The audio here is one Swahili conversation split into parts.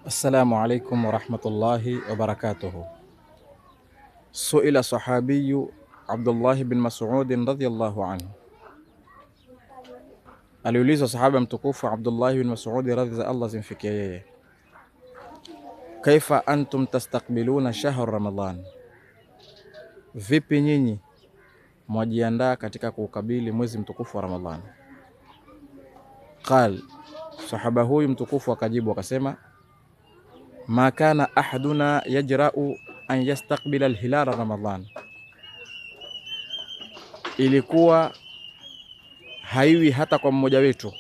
Assalamu alaikum warahmatullahi wabarakatuhu. Suila sahabiyu Abdullah bin Mas'ud radhiyallahu anhu, aliulizwa sahaba mtukufu Abdullah bin Mas'ud radhi za Allah zimfikie yeye, kaifa antum tastaqbiluna shahr Ramadan, vipi nyinyi mwajiandaa katika kuukabili mwezi mtukufu wa Ramadhan? Qal, sahaba huyu mtukufu akajibu akasema, ma kana ahaduna yajra'u an yastaqbila alhilala Ramadhan, ilikuwa haiwi hata kwa mmoja wetu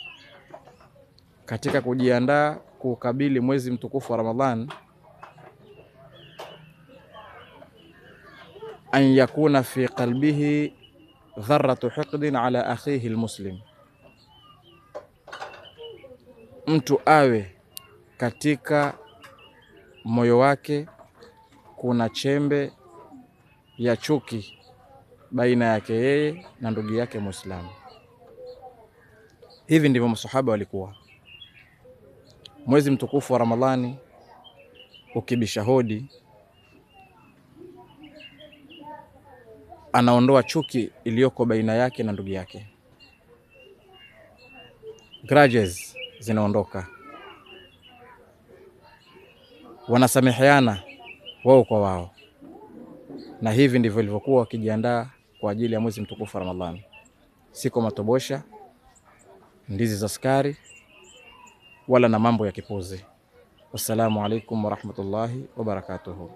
katika kujiandaa kuukabili mwezi mtukufu wa Ramadhan, an yakuna fi qalbihi dharratu hiqdin ala akhihi almuslim, mtu awe katika moyo wake kuna chembe ya chuki baina yake yeye na ndugu yake Muislamu. Hivi ndivyo masahaba walikuwa. Mwezi mtukufu wa Ramadhani ukibisha hodi, anaondoa chuki iliyoko baina yake na ndugu yake, grudges zinaondoka, wanasameheana wao kwa wao. Na hivi ndivyo walivyokuwa wakijiandaa kwa ajili ya mwezi mtukufu wa Ramadhani, si kwa matobosha, ndizi za sukari, wala na mambo ya kipuzi. Wassalamu alaikum warahmatullahi wabarakatuhu.